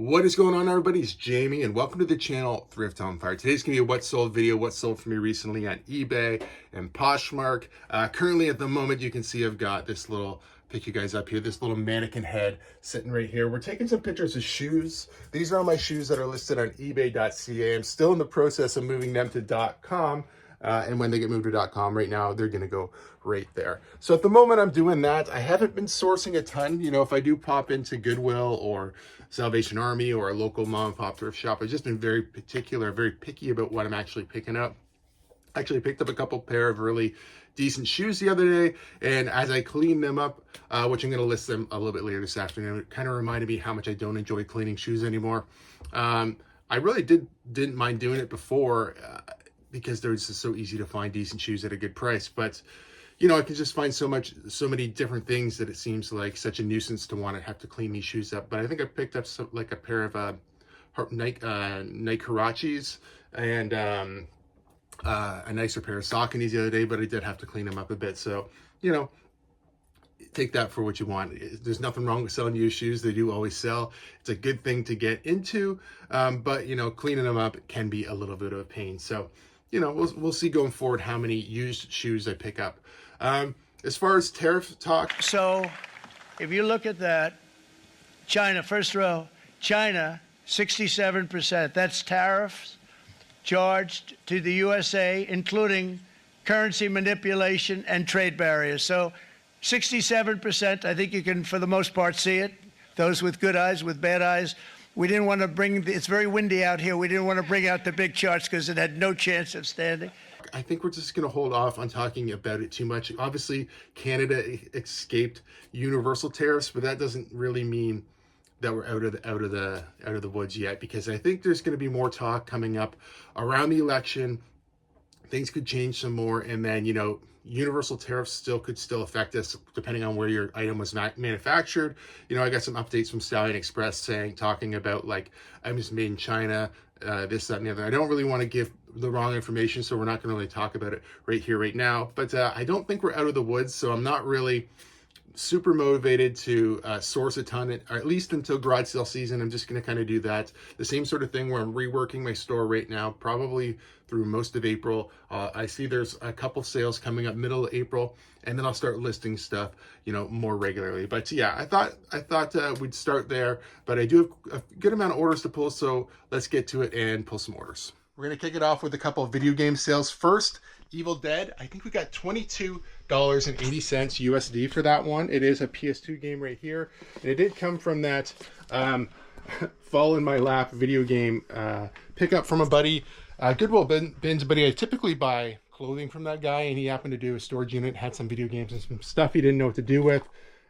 What is going on, everybody? It's Jamie, and welcome to the channel Thrift-Onfire. Today's gonna be a what sold video, what sold for me recently on eBay and Poshmark. Currently, at the moment, you can see I've got this little, pick you guys up here, this little mannequin head sitting right here. We're taking some pictures of shoes. These are all my shoes that are listed on ebay.ca. I'm still in the process of moving them to .com. And when they get moved to .com right now, they're gonna go right there. So at the moment I'm doing that. I haven't been sourcing a ton. You know, if I do pop into Goodwill or Salvation Army or a local mom and pop thrift shop, I've just been very particular, very picky about what I'm actually picking up. I actually picked up a couple pair of really decent shoes the other day, and as I clean them up, which I'm gonna list them a little bit later this afternoon, it kind of reminded me how much I don't enjoy cleaning shoes anymore. I really didn't mind doing it before, because they're just so easy to find decent shoes at a good price. But you know, I can just find so many different things that it seems like such a nuisance to want to have to clean these shoes up. But I think I picked up like a pair of Nike Huaraches and a nicer pair of Sauconys the other day, but I did have to clean them up a bit. So, you know, take that for what you want. There's nothing wrong with selling used shoes. They do always sell. It's a good thing to get into, but you know, cleaning them up can be a little bit of a pain. So, you know, we'll see going forward how many used shoes I pick up. As far as tariff talk. So if you look at that, China, first row, China, 67%. That's tariffs charged to the USA, including currency manipulation and trade barriers. So 67%, I think you can, for the most part, see it. Those with good eyes, with bad eyes. We didn't want to bring, it's very windy out here. We didn't want to bring out the big charts because it had no chance of standing. I think we're just going to hold off on talking about it too much. Obviously, Canada escaped universal tariffs, but that doesn't really mean that we're out of the woods yet, because I think there's going to be more talk coming up around the election. Things could change some more, and then, you know, universal tariffs could still affect us depending on where your item was manufactured. You know, I got some updates from Stallion Express talking about like items made in China, this, that, and the other. I don't really want to give the wrong information, so we're not going to really talk about it right here, right now. But I don't think we're out of the woods, so I'm not really super motivated to source a ton, or at least until garage sale season. I'm just going to kind of do that. The same sort of thing where I'm reworking my store right now, probably through most of April. I see there's a couple sales coming up middle of April, and then I'll start listing stuff, you know, more regularly. But yeah, I thought we'd start there, but I do have a good amount of orders to pull, so let's get to it and pull some orders. We're going to kick it off with a couple of video game sales. First, Evil Dead. I think we got $22.80 USD for that one. It is a PS2 game right here. And it did come from that fall in my lap video game pickup from a buddy. Goodwill Bins buddy. I typically buy clothing from that guy, and he happened to do a storage unit, had some video games and some stuff he didn't know what to do with.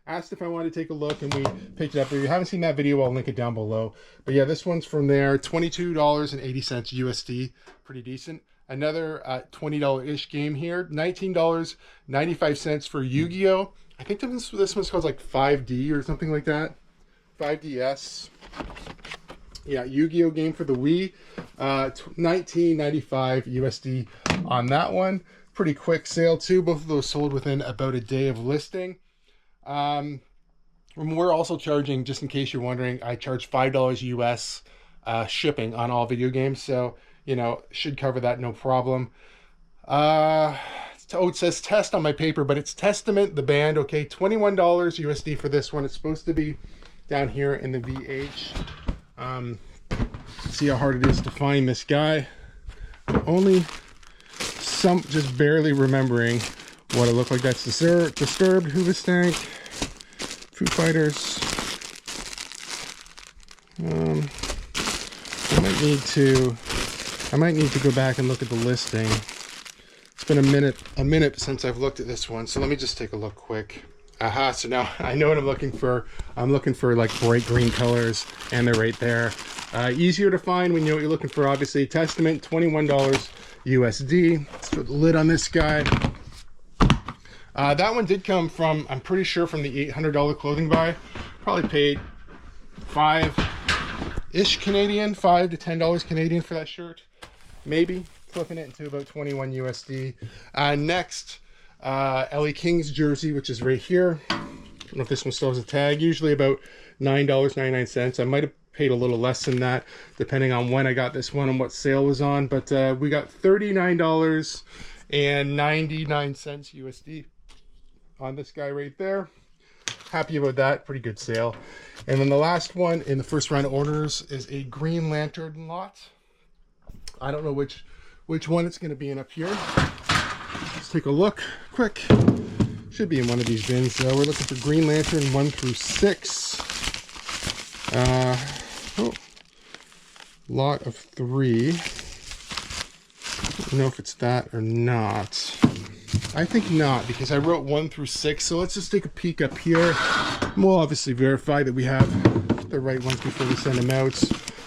Asked if I wanted to take a look, and we picked it up. If you haven't seen that video, I'll link it down below. But yeah, this one's from there. $22.80 USD. Pretty decent. Another $20-ish game here. $19.95 for Yu-Gi-Oh! I think this one's called like 5D or something like that. 5DS. Yeah, Yu-Gi-Oh! Game for the Wii. $19.95 USD on that one. Pretty quick sale too. Both of those sold within about a day of listing. We're also charging, just in case you're wondering, I charge $5 US shipping on all video games, so you know, should cover that no problem. It says Test on my paper, but it's Testament, the band. Okay, $21 USD for this one. It's supposed to be down here in the VH. See how hard it is to find this guy. Only just barely remembering what it looked like. That's Disturbed, Hoobastank, Foo Fighters. I might need to go back and look at the listing. It's been a minute since I've looked at this one, so let me just take a look quick. Aha, so now I know what I'm looking for. I'm looking for like bright green colors, and they're right there. Easier to find when you know what you're looking for, obviously. Testament, $21 USD. Let's put the lid on this guy. That one did come from, I'm pretty sure, from the $800 clothing buy. Probably paid $5-ish Canadian, $5 to $10 Canadian for that shirt. Maybe. Flipping it into about 21 USD. Next, Ellie King's jersey, which is right here. I don't know if this one still has a tag. Usually about $9.99. I might have paid a little less than that, depending on when I got this one and what sale was on. But we got $39.99 USD on this guy right there. Happy about that. Pretty good sale. And then the last one in the first round of orders is a Green Lantern lot. I don't know which one it's going to be in up here. Let's take a look quick. Should be in one of these bins. We're looking for Green Lantern 1 through 6. Lot of 3. I don't know if it's that or not. I think not, because I wrote 1 through 6. So let's just take a peek up here. We'll obviously verify that we have the right ones before we send them out.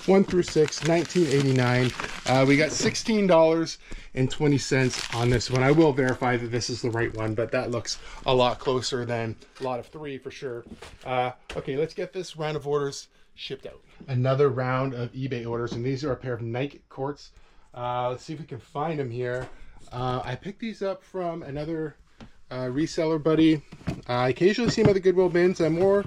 1 through 6, $19.89. We got $16.20 on this one. I will verify that this is the right one, but that looks a lot closer than lot of 3 for sure. Okay, let's get this round of orders shipped out. Another round of eBay orders, and these are a pair of Nike courts. Let's see if we can find them here. I picked these up from another reseller buddy. I occasionally see him at the Goodwill bins. I more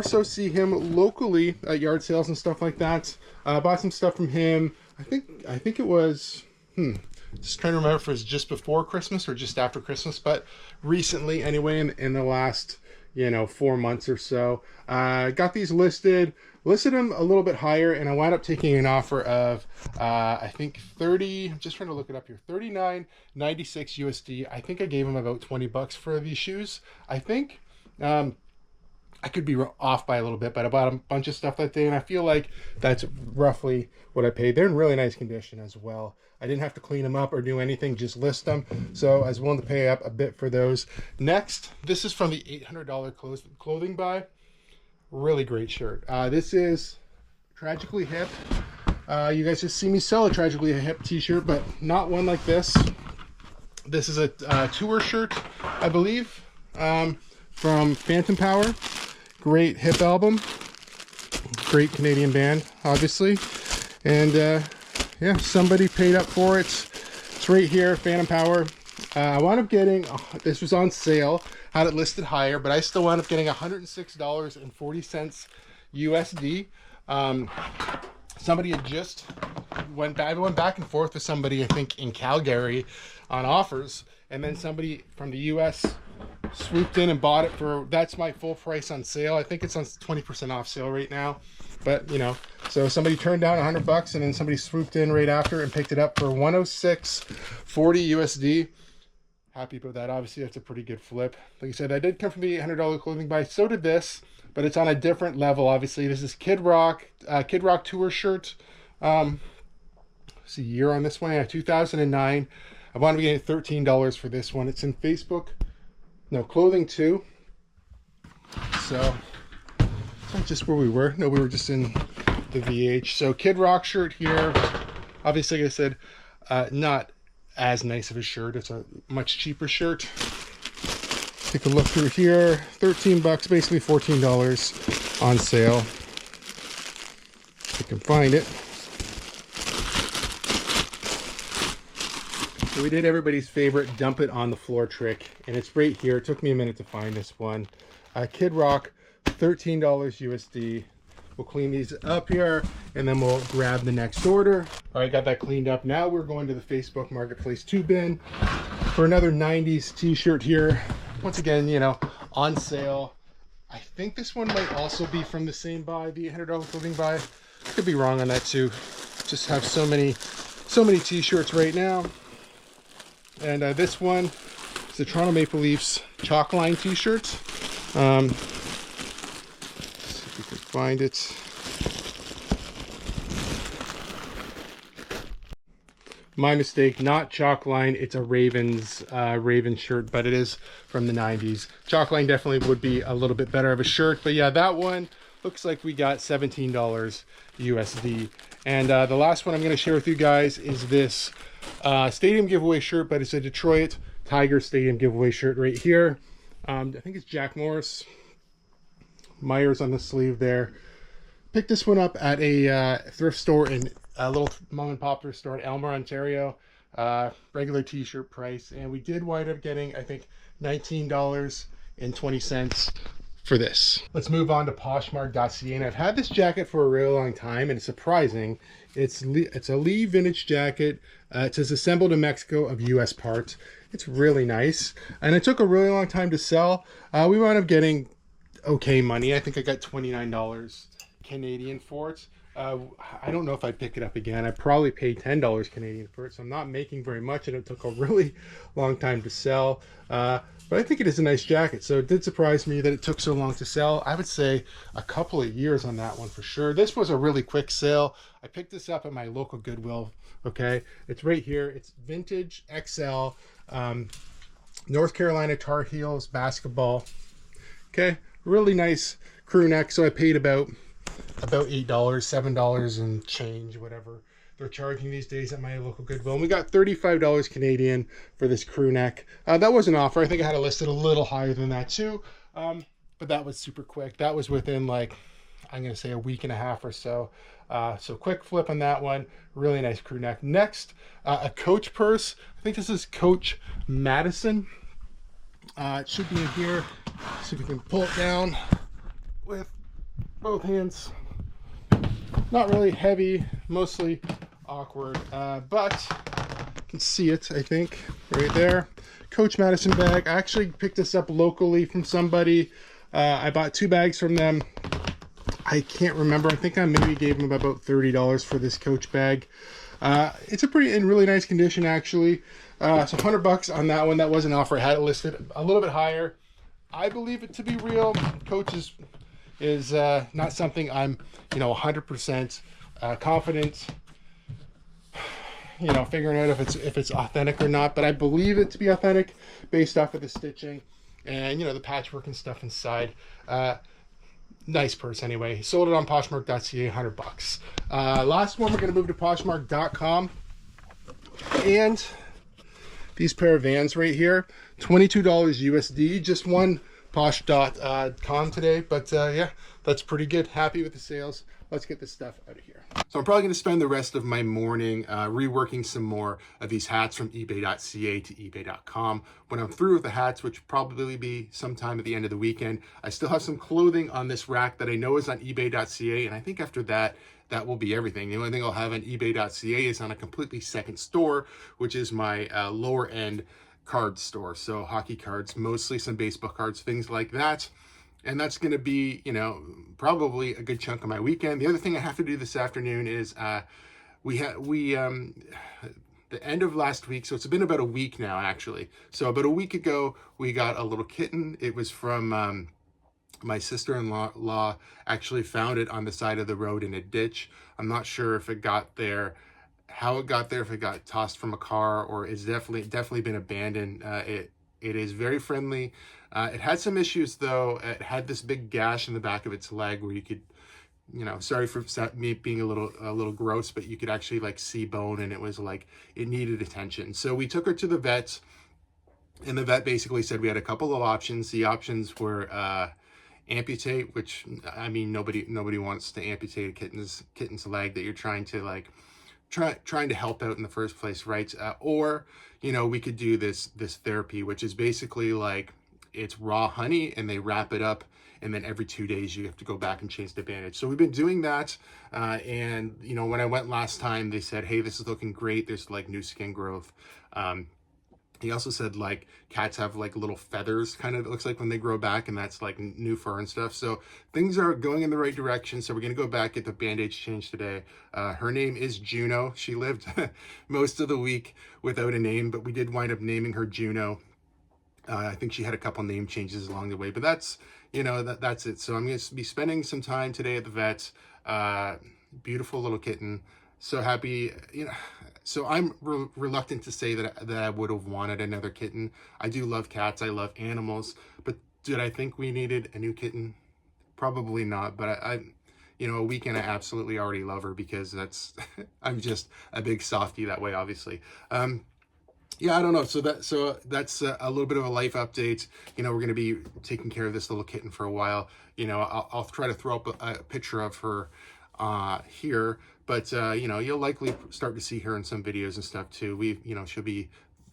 so see him locally at yard sales and stuff like that. Bought some stuff from him. I think it was, just trying to remember if it was just before Christmas or just after Christmas, but recently anyway, in the last, 4 months or so. Got these listed them a little bit higher, and I wound up taking an offer of, I think I'm just trying to look it up here, $39.96 USD. I think I gave him about $20 for these shoes, I think. I could be off by a little bit, but I bought a bunch of stuff that day, and I feel like that's roughly what I paid. They're in really nice condition as well. I didn't have to clean them up or do anything, just list them. So I was willing to pay up a bit for those. Next, this is from the $800 clothing buy. Really great shirt. This is Tragically Hip. You guys just see me sell a Tragically Hip t-shirt, but not one like this. This is a tour shirt, I believe, from Phantom Power. Great hip album. Great Canadian band, obviously. And yeah, somebody paid up for it. It's right here, Phantom Power. I wound up getting, this was on sale, had it listed higher, but I still wound up getting $106.40 USD. Somebody had just went back and forth with somebody, I think in Calgary, on offers, and then somebody from the US swooped in and bought it for, that's my full price on sale. I think it's on 20% off sale right now, but so somebody turned down $100 and then somebody swooped in right after and picked it up for $106.40 USD. Happy about that. Obviously that's a pretty good flip. Like I said, I did come from the $800 clothing buy. So did this, but it's on a different level. Obviously this is Kid Rock tour shirt. See year on this one, yeah, 2009. I want to be getting $13 for this one. It's in clothing too. So it's not just where we were. No, we were just in the VH. So Kid Rock shirt here. Obviously, like I said, not as nice of a shirt. It's a much cheaper shirt. Take a look through here. $13, basically $14 on sale. If you can find it. So we did everybody's favorite dump it on the floor trick, and it's right here. It took me a minute to find this one. Kid Rock, $13 USD. We'll clean these up here, and then we'll grab the next order. All right, got that cleaned up. Now we're going to the Facebook Marketplace 2 bin for another 90s t-shirt here. Once again, on sale. I think this one might also be from the same buy, the $800 clothing buy. Could be wrong on that too. Just have so many t-shirts right now. And this one is the Toronto Maple Leafs chalk line t-shirt. See if we can find it. My mistake, not chalk line. It's a Ravens shirt, but it is from the 90s. Chalk line definitely would be a little bit better of a shirt, but yeah, that one looks like we got $17 USD. And the last one I'm going to share with you guys is this stadium giveaway shirt, but it's a Detroit Tiger stadium giveaway shirt right here. I think it's Jack Morris. Myers on the sleeve there. Picked this one up at a thrift store in a little mom and pop thrift store in Elmer, Ontario. Regular t-shirt price, and we did wind up getting, I think, $19.20 for this. Let's move on to Poshmark.ca, and I've had this jacket for a really long time, and it's surprising. It's a Lee vintage jacket. It says assembled in Mexico of U.S. parts. It's really nice, and it took a really long time to sell. We wound up getting okay money. I think I got $29 Canadian for it. I don't know if I'd pick it up again. I probably paid $10 Canadian for it, so I'm not making very much, and it took a really long time to sell. But I think it is a nice jacket, so it did surprise me that it took so long to sell. I would say a couple of years on that one for sure. This was a really quick sale. I picked this up at my local Goodwill, okay? It's right here. It's vintage XL, North Carolina Tar Heels basketball, okay? Really nice crew neck, so I paid about $8, $7 and change, whatever they're charging these days at my local Goodwill. And we got $35 Canadian for this crew neck. That was an offer. I think I had it listed a little higher than that too, but that was super quick. That was within, like, I'm going to say a week and a half or so. So quick flip on that one. Really nice crew neck. Next, a Coach purse. I think this is Coach Madison. It should be in here. See if we can pull it down with both hands. Not really heavy, mostly awkward, but you can see it, I think, right there. Coach Madison bag. I actually picked this up locally from somebody. I bought 2 bags from them. I can't remember. I think I maybe gave them about $30 for this Coach bag. It's a in really nice condition, actually. So $100 on that one. That was an offer. I had it listed a little bit higher. I believe it to be real. Coach is not something I'm, 100% confident, figuring out if it's authentic or not. But I believe it to be authentic based off of the stitching and the patchwork and stuff inside. Nice purse anyway. Sold it on Poshmark.ca, $100. Last one, we're going to move to Poshmark.com, and these pair of Vans right here, $22 USD. Just one Posh.com today, but yeah, that's pretty good. Happy with the sales. Let's get this stuff out of here. So I'm probably going to spend the rest of my morning reworking some more of these hats from ebay.ca to ebay.com. When I'm through with the hats, which will probably be sometime at the end of the weekend, I still have some clothing on this rack that I know is on ebay.ca, and I think after that, that will be everything. The only thing I'll have on ebay.ca is on a completely second store, which is my lower end card store. So hockey cards, mostly some baseball cards, things like that. And that's going to be, probably a good chunk of my weekend. The other thing I have to do this afternoon is the end of last week. So it's been about a week now, actually. So about a week ago, we got a little kitten. It was from my sister-in-law actually found it on the side of the road in a ditch. I'm not sure if it got there, how it got there, if it got tossed from a car, or it's definitely been abandoned. It is very friendly. It had some issues though. It had this big gash in the back of its leg where you could, sorry for me being a little gross, but you could actually like see bone, and it was like it needed attention. So we took her to the vet, and the vet basically said we had a couple of options. The options were amputate, which I mean nobody wants to amputate a kitten's leg that you're trying to trying to help out in the first place, right? Or we could do this therapy, which is basically like it's raw honey and they wrap it up, and then every 2 days you have to go back and change the bandage. So we've been doing that, and when I went last time, they said, hey, this is looking great, there's like new skin growth. He also said like cats have like little feathers, kind of, it looks like, when they grow back, and that's like new fur and stuff. So things are going in the right direction. So we're gonna go back, get the bandage changed today. Her name is Juno. She lived most of the week without a name, but we did wind up naming her Juno. I think she had a couple name changes along the way, but that's that's it. So I'm gonna be spending some time today at the vet. Beautiful little kitten. So happy, so I'm reluctant to say that I would have wanted another kitten. I do love cats. I love animals. But did I think we needed a new kitten? Probably not. But a weekend, I absolutely already love her, because I'm just a big softie that way, obviously. Yeah, I don't know. So that's a little bit of a life update. We're going to be taking care of this little kitten for a while. I'll try to throw up a picture of her here. But, you'll likely start to see her in some videos and stuff too. She'll be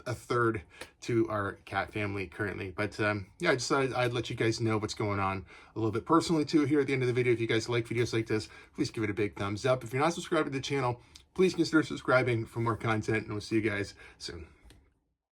a third to our cat family currently. But yeah, I just thought I'd let you guys know what's going on a little bit personally too here at the end of the video. If you guys like videos like this, please give it a big thumbs up. If you're not subscribed to the channel, please consider subscribing for more content, and we'll see you guys soon.